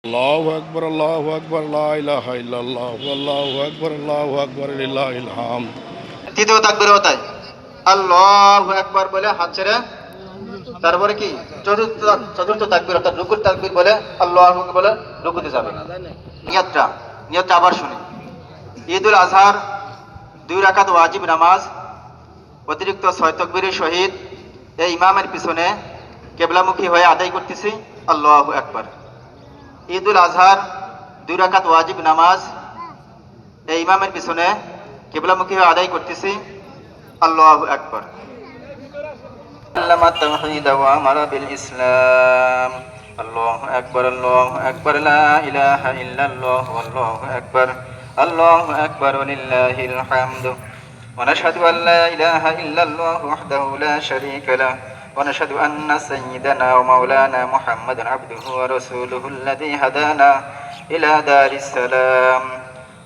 আল্লাহু আকবার, আল্লাহু আকবার, লা ইলাহা ইল্লাল্লাহ, আল্লাহু আকবার, আল্লাহু আকবার, লিল্লাহিল হামদ। তৃতীয় তাকবীরও তাই, আল্লাহু আকবার বলে হাত ছেড়ে তারপরে কি চতুর্থ চতুর্থ তাকবীর অর্থাৎ রুকুর তাকবীর বলে আল্লাহু আকবার বলে রুকুতে যাবে। নিয়তটা নিয়তটা আবার শুনি। ঈদুল আজহার 2 রাকাত ওয়াজিব নামাজ অতিরিক্ত 6 তাকবীরের সহিত এই ইমামের পিছনে কিবলামুখী হয়ে আদায় করতেছি আল্লাহু আকবার। ঈদুল আজহার 2 রাকাত ওয়াজিব নামাজ এই ইমামের পিছনে কিবলামুখী হয়ে আদায় করতেছি আল্লাহু আকবার। علم التوحيد وأمر بالإسلام الله أكبر الله أكبر لا إله إلا الله والله أكبر الله أكبر ولله الحمد ونشهد أن لا إله إلا الله وحده لا شريك له ونشهد أن سيدنا ومولانا محمد عبده ورسوله الذي هدانا إلى دار السلام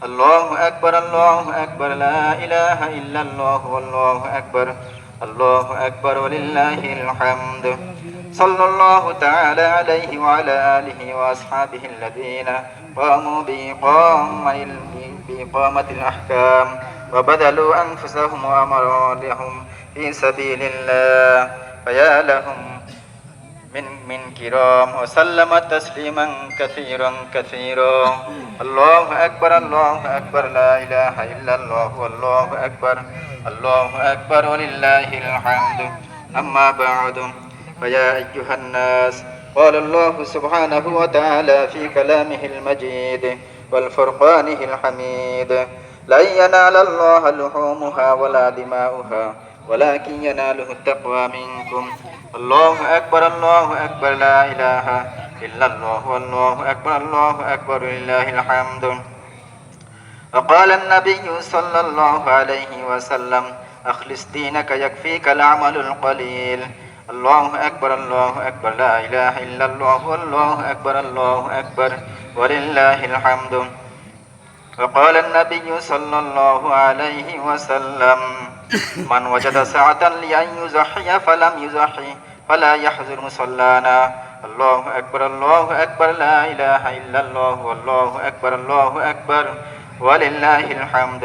الله أكبر لا إله إلا الله والله أكبر الله أكبر ولله الحمد صلى الله تعالى عليه وعلى آله وأصحابه الذين قاموا بإقامة الأحكام وبذلوا أنفسهم وأموالهم في سبيل الله فيا لهم من كرام وسلم تسليما كثيرا كثيرا الله أكبر لا إله إلا الله والله أكبر الله أكبر ولله الحمد أما بعد فيا أيها الناس قال الله سبحانه وتعالى في كلامه المجيد والفرقانه الحميد لن ينال الله لحومها ولا دماؤها ولكن يناله التقوى منكم الله أكبر لا إله إلا الله والله أكبر لله الحمد وقال النبي صلى الله عليه وسلم أخلص دينك يكفيك العمل القليل الله أكبر لا إله إلا الله والله أكبر ولله الحمد وقال النبي صلى الله عليه وسلم من وجد سعة لأن يزحي فلم يزحي فلا يحزن مصلانا الله أكبر لا إله إلا الله والله أكبر ولله الحمد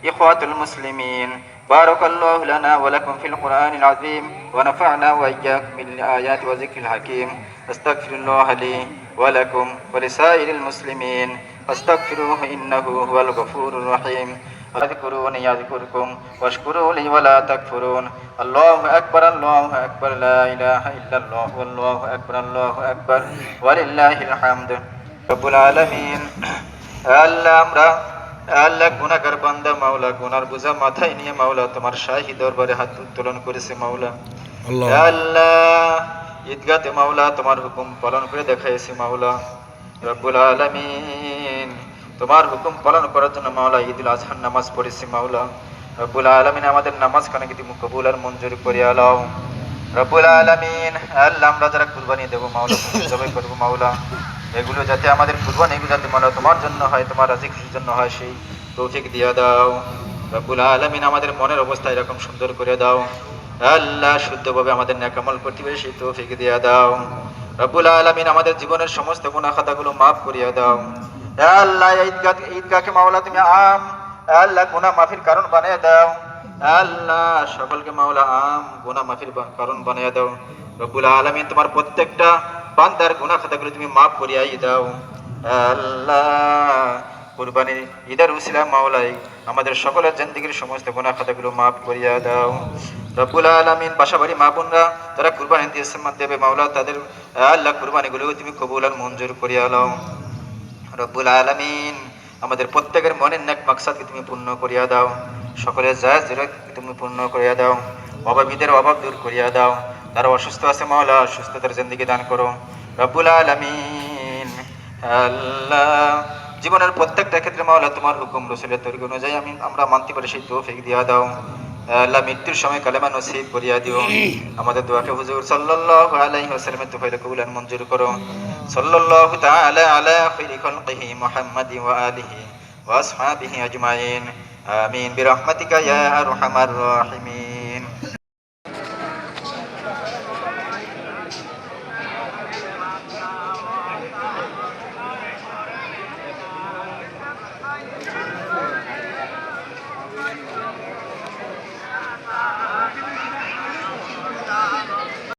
إخوة المسلمين بارك الله لنا ولكم في القرآن العظيم ونفعنا وإياكم بالآيات وذكر الحكيم أستغفر الله لي ولكم ولسائر المسلمين فاستغفروه إنه هو الغفور الرحيم اذكروني يذكركم واشكروا لي ولا تكفرون الله أكبر لا إله إلا الله والله أكبر ولله الحمد رب العالمين আল্লাহ গুনাহগার বান্দা মাওলা গুনার বোঝা মাথায় নিয়ে মাওলা তোমার শাহী দরবারে হাত উত্তোলন করেছে মাওলা। আল্লাহ ঈদগাতে মাওলা তোমার হুকুম পালন করে দেখাইছে মাওলা। রব্বুল আলামিন তোমার হুকুম পালন করার জন্য মাওলা ঈদুল আজহার নামাজ পড়েছি মাওলা। রব্বুল আলামিন আমাদের নামাজ খানাকে তুমি কবুল আর মঞ্জুর করে আলাও রব্বুল আলামিন। আল্লাহ আমরা যারা কুরবানি দেবো মাওলা জবাই করবো মাওলা, এগুলো যাতে আমাদের কুরবানি এগুলো যাতে মাওলা তোমার জন্য হয়, তোমার রাজিকের জন্য হয়, সেই তৌফিক দিয়ে দাও রব্বুল আলামিন। আমাদের মনের অবস্থা এরকম সুন্দর করে দাও আল্লাহ, শুদ্ধভাবে আমাদের নেক আমল করতে পারি সেই তৌফিক দিয়ে দাও রব্বুল আলামিন। আমাদের জীবনের সমস্ত গুনাহ খাতাগুলো মাফ করিয়ে দাও আল্লাহ। ঈদগাহকে মাওলা তুমি আল্লাহ গুনাহ মাফির কারণ বানিয়ে দাও আল্লাহ, সকলকে মাওলা গুনাহ মাফির কারণ বানিয়ে দাও রব্বুল আলামিন। তোমার প্রত্যেকটা বান্দার গুনাহ খাতাগুলো তুমি মাফ করিয়ে দাও আল্লাহ। কুরবানির ঈদের উসিলা মাওলাই আমাদের সকলের জিন্দেগীর সমস্ত গুনাহ খাতাগুলো মাফ করিয়ে দাও রব্বুল আলামিন। পাশাপাশি মা বোনরা যারা কুরবানি দেবে মাওলা তাদের আল্লাহ কুরবানিগুলো তুমি কবুল আর মঞ্জুর করিয়া নাও রব্বুল আলামিন। আমাদের প্রত্যেকের মনের নেক মাকসাদকে তুমি পূর্ণ করিয়া দাও, সকলের জায়েজ জরুরতকে তুমি পূর্ণ করিয়া দাও, অভাবীদের অভাব দূর করিয়া দাও, যারা অসুস্থ আছে মাওলা সুস্থতার জিন্দেগি দান করো রব্বুল আলামিন। আল্লাহ জীবনের প্রত্যেকটা ক্ষেত্রে মাওলা তোমার হুকুম রাসূলের তরিকা অনুযায়ী আমরা মানতে পারি সেই তৌফিক দিয়া দাও আল্লাহ। মৃত্যুর সময় কালেমা নসিব করিয়া দিও। আমাদের দোয়াকে হুজুর সাল্লাল্লাহু আলাইহি ওয়াসাল্লামের তৌফিক কবুল আর মঞ্জুর করো। সাল্লাল্লাহু তাআলা আলা খায়রি খালকিহি মুহাম্মাদি ওয়া আলিহি ওয়া আসহাবিহি আজমাইন আমিন বিরহমাতিকা ইয়া আরহামার রাহিমিন।